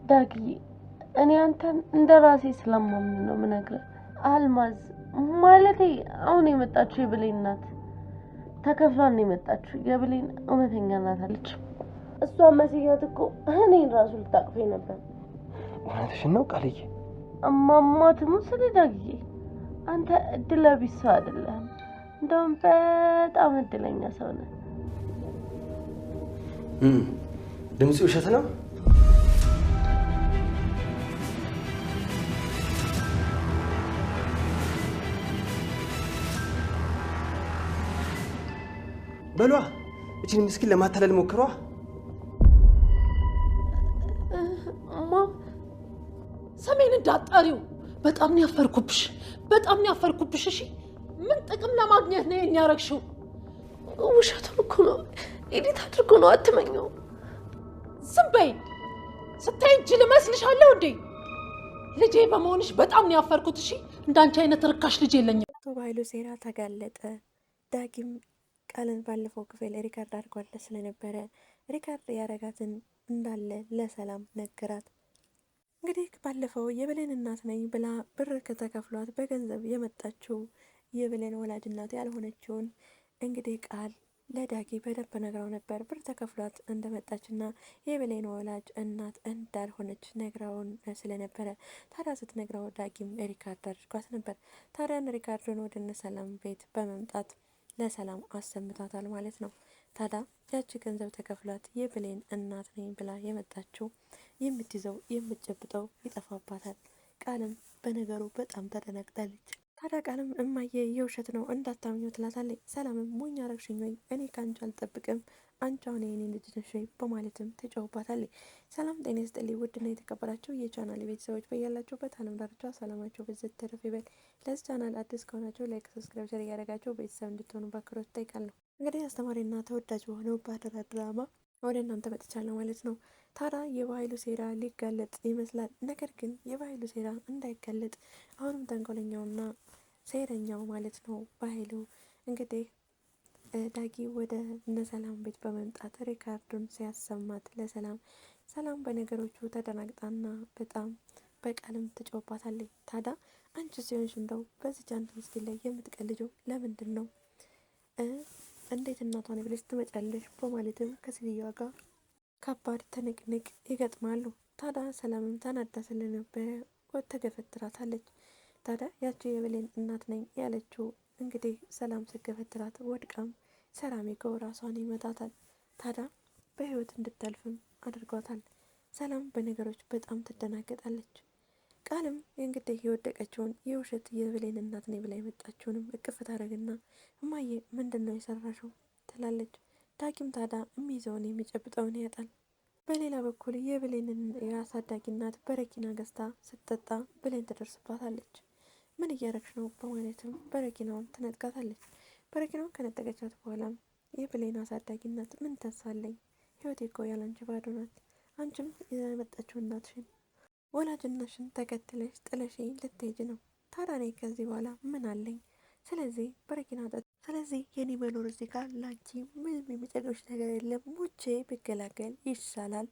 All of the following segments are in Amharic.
ዳጊ እኔ አንተን እንደራሴ ስለማምን ነው ምነግርህ። አልማዝ ማለቴ አሁን የመጣችው የብሌን እናት ተከፍሏን ነው የመጣችው። የብሌን እውነተኛ እናት አለች። እሷ መስያት እኮ እኔን ራሱ ልታቅፈኝ ነበር። እውነትሽን ነው ቃልዬ? እማማትሙ ስለ ዳጊ አንተ እድለ ቢስ ሰው አይደለህም። እንደውም በጣም እድለኛ ሰው ነህ። ድምፁ ውሸት ነው? በሏ እቺን ምስኪን ለማታለል ሞክሯ። ሰሜን እንዳጣሪው በጣም ነው ያፈርኩብሽ፣ በጣም ነው ያፈርኩብሽ። እሺ ምን ጥቅም ለማግኘት ነው ያረግሽው? ውሸቱን እኮ ነው ኤዲት አድርጎ ነው። አትመኘው። ዝም በይ። ስታይ ጅል እመስልሻለሁ እንዴ? ልጄ በመሆንሽ በጣም ነው ያፈርኩት። እሺ እንዳንቺ አይነት ርካሽ ልጅ የለኝም። አቶ በኃይሉ ሴራ ተጋለጠ። ዳጊም ቃልን ባለፈው ክፍል ሪካርድ አድርጓለ ስለነበረ ሪካርድ ያረጋትን እንዳለ ለሰላም ነገራት። እንግዲህ ባለፈው የብሌን እናት ነኝ ብላ ብር ከተከፍሏት በገንዘብ የመጣችው የብሌን ወላጅ እናት ያልሆነችውን እንግዲህ ቃል ለዳጊ በደንብ ነግራው ነበር። ብር ተከፍሏት እንደመጣችና የብሌን ወላጅ እናት እንዳልሆነች ነግራውን ስለነበረ ታዲያ ስትነግራው ዳጊም ሪካርድ አድርጓት ነበር። ታዲያን ሪካርዱን ወደ እነ ሰላም ቤት በመምጣት ለሰላም አሰምቷታል ማለት ነው። ታዲያ ያቺ ገንዘብ ተከፍሏት የብሌን እናት ነኝ ብላ የመጣችው የምትይዘው የምትጨብጠው ይጠፋባታል። ቃልም በነገሩ በጣም ተደነግጣለች። ታዲያ ቃልም እማዬ የውሸት ነው እንዳታምኘው ትላታለች። ሰላምም ሞኝ አረግሽኝ ወይ? እኔ ከአንቺ አልጠብቅም፣ አንቺ አሁን የኔ ልጅ ነሽ ወይ? በማለትም ተጫውባታለች። ሰላም ጤና ይስጥልኝ ውድና የተከበራችሁ የቻናል ቤተሰቦች በያላችሁበት ዓለም ዳርቻ ሰላማችሁ በዘት ተረፍ ይበል። ለዚህ ቻናል አዲስ ከሆናችሁ ላይክ፣ ሰብስክራይብ፣ ሼር እያደረጋችሁ ቤተሰብ እንድትሆኑ በአክብሮት እጠይቃለሁ። እንግዲህ አስተማሪና ተወዳጅ በሆነው በአደራ ድራማ ወደ እናንተ መጥቻለሁ ማለት ነው። ታዲያ የበኃይሉ ሴራ ሊጋለጥ ይመስላል። ነገር ግን የበኃይሉ ሴራ እንዳይጋለጥ አሁንም ተንኮለኛውና ሴረኛው ማለት ነው በኃይሉ እንግዲህ ዳጊ ወደ እነሰላም ቤት በመምጣት ሪካርዱን ሲያሰማት ለሰላም ሰላም በነገሮቹ ተደናግጣና በጣም በቃልም ትጮባታለች። ታዲያ አንቺ ሲሆንሽ እንደው በዚህ አንድ ምስኪን ላይ የምትቀልጀው ለምንድን ነው? እንዴት እናቷን ብለሽ ትመጫለሽ? በማለትም ከሴትዮዋ ጋር ከባድ ትንቅንቅ ይገጥማሉ። ታዲያ ሰላምም ተናዳ ስለነበረ ተገፈትራታለች። ታዲያ ያቺ የብሌን እናት ነኝ ያለችው እንግዲህ ሰላም ስገፈትራት ወድቃም ሰራሚኮ ራሷን ይመታታል። ታዲያ በህይወት እንድታልፍም አድርጓታል። ሰላም በነገሮች በጣም ትደናገጣለች። ቃልም እንግዲህ የወደቀችውን የውሸት የብሌን እናት ነኝ ብላ የመጣችውንም እቅፍ ታደርግና እማዬ ምንድን ነው የሰራሽው ትላለች። ዳጊም ታዲያ የሚይዘውን የሚጨብጠውን ያጣል። በሌላ በኩል የብሌንን የአሳዳጊ እናት በረኪና ገዝታ ስትጠጣ ብሌን ትደርስባታለች። ምን እያረግሽ ነው? በማለትም በረኪናውን ትነጥቃታለች። በረኪናውን ከነጠቀቻት በኋላም የብሌን አሳዳጊ እናት ምን ተሳለኝ፣ ህይወቴ እኮ ያላንቺ ባዶ ናት። አንቺም የመጣችው እናትሽን ወላጅናሽን ተከትለሽ ጥለሽኝ ልትሄጂ ነው። ታዲያ እኔ ከዚህ በኋላ ምን አለኝ? ስለዚህ በረኪና ጠጥ። ስለዚህ የኔ መኖር እዚህ ጋር ላንቺ ምንም የሚጠቅምሽ ነገር የለም። ሙቼ ብገላገል ይሻላል፣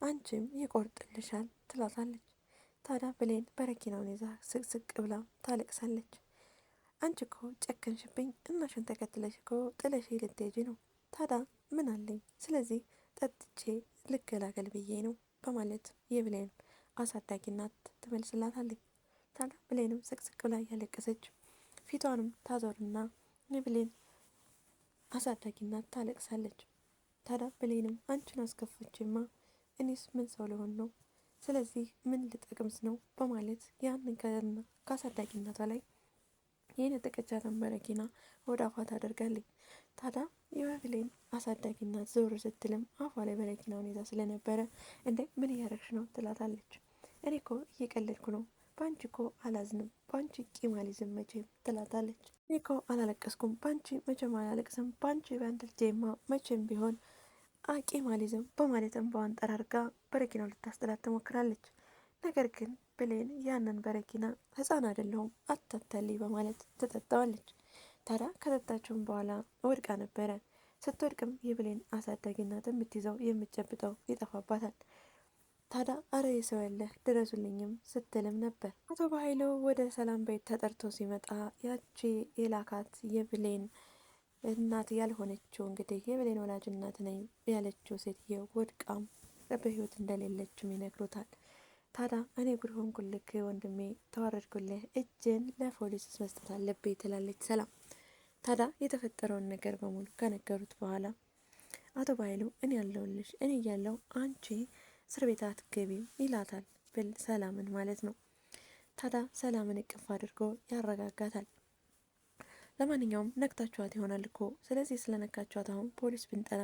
አንቺም ይቆርጥልሻል ትላታለች። ታዲያ ብሌን በረኪናውን ይዛ ስቅስቅ ብላ ታለቅሳለች። አንቺ እኮ ጨከንሽብኝ፣ እናሽን ተከትለሽ እኮ ጥለሽ ልትሄጂ ነው። ታዲያ ምን አለኝ? ስለዚህ ጠጥቼ ልገላገል ብዬ ነው በማለት የብሌን አሳዳጊ እናት ትመልስላታለች። ታዲያ ብሌንም ስቅስቅ ብላ እያለቀሰች ፊቷንም ታዞርና የብሌን አሳዳጊ እናት ታለቅሳለች። ታዲያ ብሌንም አንቺን አስከፈችማ፣ እኔስ ምን ሰው ልሆን ነው? ስለዚህ ምን ልጠቅምስ ነው? በማለት ያንን ከአሳዳጊ እናቷ ላይ የነጠቀቻትን በረኪና ወደ አፏ ታደርጋለች። ታዲያ የብሌን አሳዳጊ እናት ዞር ስትልም አፏ ላይ በረኪናውን ይዛ ስለነበረ እንዴ ምን እያረግሽ ነው ትላታለች። እኔ እኮ እየቀለድኩ ነው፣ ባንቺ እኮ አላዝንም፣ ባንቺ ቂም አልይዝም መቼም ትላታለች። እኔ እኮ አላለቀስኩም፣ ባንቺ መቼም አላለቅስም፣ ባንቺ በአንድ ልጄማ መቼም ቢሆን ቂም አልይዝም በማለት እንባዋን ጠራርጋ በረኪናው ልታስጥላት ትሞክራለች። ነገር ግን ብሌን ያንን በረኪና ሕፃን አይደለሁም አታታልኝ በማለት ትጠጣዋለች። ታዲያ ከጠጣችውም በኋላ ወድቃ ነበረ። ስትወድቅም የብሌን አሳዳጊ እናት የምትይዘው የምትጨብጠው ይጠፋባታል። ታዲያ አረ ሰው ያለህ ድረሱልኝም ስትልም ነበር። አቶ በኃይሉ ወደ ሰላም ቤት ተጠርቶ ሲመጣ ያቺ የላካት የብሌን እናት ያልሆነችው እንግዲህ የብሌን ወላጅ እናት ነኝ ያለችው ሴትዮ ወድቃም በህይወት እንደሌለችም ይነግሩታል። ታዲያ እኔ ጉድ ሆንኩልህ ወንድሜ፣ ተዋረድኩልህ፣ እጅን ለፖሊስ መስጠት አለብኝ ትላለች ሰላም። ታዲያ የተፈጠረውን ነገር በሙሉ ከነገሩት በኋላ አቶ በኃይሉ እኔ ያለሁልሽ፣ እኔ እያለሁ አንቺ እስር ቤት አትገቢም ይላታል። ሰላምን ማለት ነው። ታዲያ ሰላምን እቅፍ አድርጎ ያረጋጋታል። ለማንኛውም ነክታችኋት ይሆናል እኮ፣ ስለዚህ ስለነካችኋት አሁን ፖሊስ ብንጠራ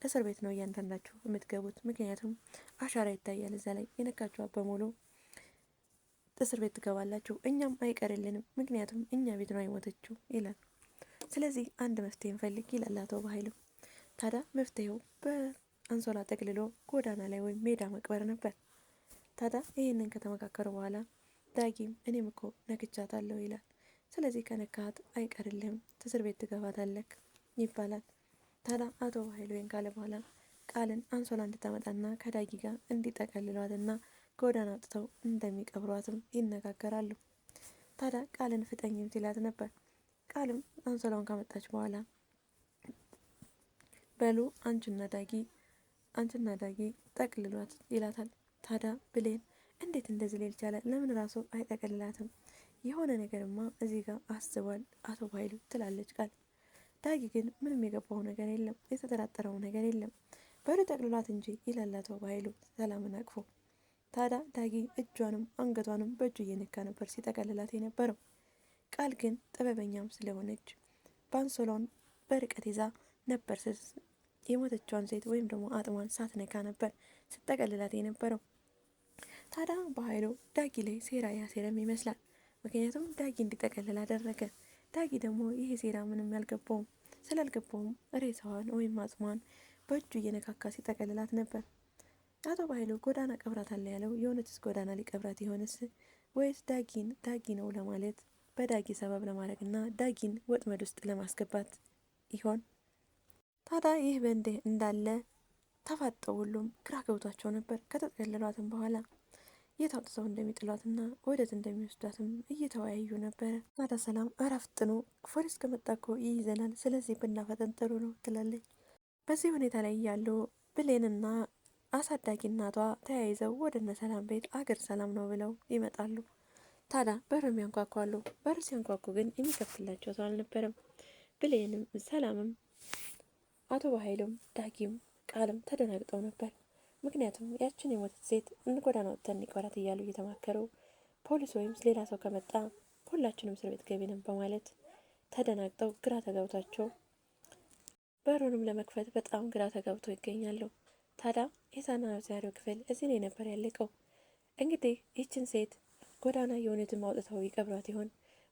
እስር ቤት ነው እያንዳንዳችሁ የምትገቡት፣ ምክንያቱም አሻራ ይታያል እዛ ላይ፣ የነካችኋት በሙሉ እስር ቤት ትገባላችሁ፣ እኛም አይቀርልንም፣ ምክንያቱም እኛ ቤት ነው አይሞተችው ይላል። ስለዚህ አንድ መፍትሄ እንፈልግ ይላል አቶ በኃይሉ። ታዲያ መፍትሄው በአንሶላ ጠቅልሎ ጎዳና ላይ ወይም ሜዳ መቅበር ነበር። ታዲያ ይህንን ከተመካከሩ በኋላ ዳጊም እኔም እኮ ነክቻታለሁ ይላል። ስለዚህ ከነካት አይቀርልህም፣ እስር ቤት ትገባታለህ ይባላል። ታዲያ አቶ በኃይሉ ይህን ካለ በኋላ ቃልን አንሶላ እንድታመጣና ከዳጊ ጋር እንዲጠቀልሏትና ጎዳና አውጥተው እንደሚቀብሯትም ይነጋገራሉ። ታዲያ ቃልን ፍጠኝም ሲላት ነበር። ቃልም አንሶላውን ካመጣች በኋላ በሉ አንቺና ዳጊ ጠቅልሏት ይላታል። ታዲያ ብሌን እንዴት እንደዚህ ሊል ቻለ? ለምን ራሱ አይጠቅልላትም? የሆነ ነገርማ እዚህ ጋር አስቧል አቶ በኃይሉ ትላለች ቃል። ዳጊ ግን ምንም የገባው ነገር የለም፣ የተጠራጠረው ነገር የለም። በሉ ጠቅልሏት እንጂ ይላል አቶ በኃይሉ ሰላምን አቅፎ። ታዲያ ዳጊ እጇንም አንገቷንም በእጁ እየነካ ነበር ሲጠቀልላት የነበረው። ቃል ግን ጥበበኛም ስለሆነች ባንሶላውን በርቀት ይዛ ነበር የሞተቿን ሴት ወይም ደግሞ አጥሟን ሳትነካ ነበር ስጠቀልላት የነበረው። ታዲያ በኃይሉ ዳጊ ላይ ሴራ ያሴረም ይመስላል። ምክንያቱም ዳጊ እንዲጠቀልል አደረገ። ዳጊ ደግሞ ይሄ ሴራ ምንም ያልገባውም፣ ስላልገባውም ሬሳዋን ወይም አጽሟን በእጁ እየነካካ ሲጠቀልላት ነበር። አቶ በኃይሉ ጎዳና ቀብራታለሁ ያለው የእውነትስ ጎዳና ሊቀብራት ይሆንስ ወይስ ዳጊ ነው ለማለት በዳጊ ሰበብ ለማድረግ እና ዳጊን ወጥመድ ውስጥ ለማስገባት ይሆን? ታዲያ ይህ በእንዲህ እንዳለ ተፋጠው ሁሉም ግራ ገብቷቸው ነበር። ከተጠቀለሏትም በኋላ የት አውጥተው እንደሚጥሏትና ወደት እንደሚወስዷትም እየተወያዩ ነበረ። ታዲያ ሰላም እረፍጥኑ ፖሊስ ከመጣ እኮ ይይዘናል፣ ስለዚህ ብናፈጠን ጥሩ ነው ትላለች። በዚህ ሁኔታ ላይ ያሉ ብሌንና አሳዳጊ እናቷ ተያይዘው ወደ እነ ሰላም ቤት አገር ሰላም ነው ብለው ይመጣሉ። ታዲያ በሩን ያንኳኳሉ። በር ሲያንኳኩ ግን የሚከፍትላቸው ሰው አልነበረም። ብሌንም ሰላምም አቶ በኃይሉም ዳጊም ቃልም ተደናግጠው ነበር። ምክንያቱም ያችን የሞተት ሴት ጎዳና ወጥተን እንቅበራት እያሉ እየተማከሩ ፖሊስ ወይም ሌላ ሰው ከመጣ ሁላችንም እስር ቤት ገቢ ነን በማለት ተደናግጠው ግራ ተጋብቷቸው በሩንም ለመክፈት በጣም ግራ ተጋብተው ይገኛሉ። ታዲያ የዛሬው ክፍል እዚህ ላይ ነበር ያለቀው። እንግዲህ ይችን ሴት ጎዳና የእውነትም አውጥተው ይቀብሯት ይሆን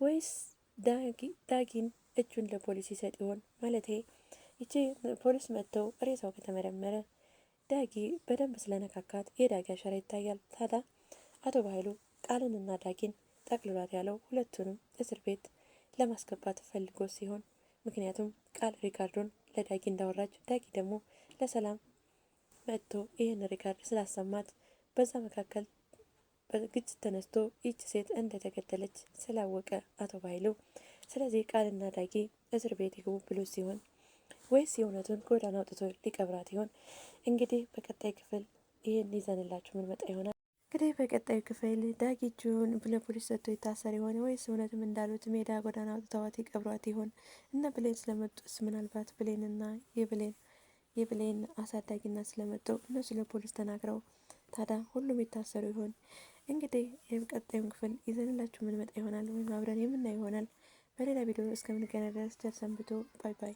ወይስ ዳጊን እጁን ለፖሊስ ይሰጥ ይሆን? ማለቴ ይቺ ፖሊስ መጥተው ሬሳው ከተመረመረ ዳጊ በደንብ ስለነካካት የዳጊ አሻራ ይታያል። ታዲያ አቶ በኃይሉ ቃልንና ዳጊን ጠቅልሏት ያለው ሁለቱንም እስር ቤት ለማስገባት ፈልጎ ሲሆን ምክንያቱም ቃል ሪካርዶን ለዳጊ እንዳወራች ዳጊ ደግሞ ለሰላም መጥቶ ይህን ሪካርድ ስላሰማት በዛ መካከል በግጭት ተነስቶ ይች ሴት እንደተገደለች ስላወቀ አቶ በኃይሉ ስለዚህ ቃልና ዳጊ እስር ቤት ይግቡ ብሎ ሲሆን ወይስ የእውነቱን ጎዳና አውጥቶ ሊቀብራት ይሆን? እንግዲህ በቀጣይ ክፍል ይህን ይዘንላችሁ ምን መጣ ይሆናል። እንግዲህ በቀጣዩ ክፍል ዳጊ እጁን ለፖሊስ ሰጥቶ ይታሰር ይሆን ወይስ እውነትም እንዳሉት ሜዳ ጎዳና አውጥተዋት ይቀብሯት ይሆን? እና ብሌን ስለመጡስ ምናልባት ብሌንና የብሌን አሳዳጊና ስለመጡ እነሱ ለፖሊስ ተናግረው ታዲያ ሁሉም የታሰሩ ይሆን? እንግዲህ የቀጣዩን ክፍል ይዘንላችሁ ምን መጣ ይሆናል ወይም አብረን የምናየው ይሆናል። በሌላ ቪዲዮ እስከምንገናኝ ድረስ ቸር ሰንብቱ። ባይ ባይ።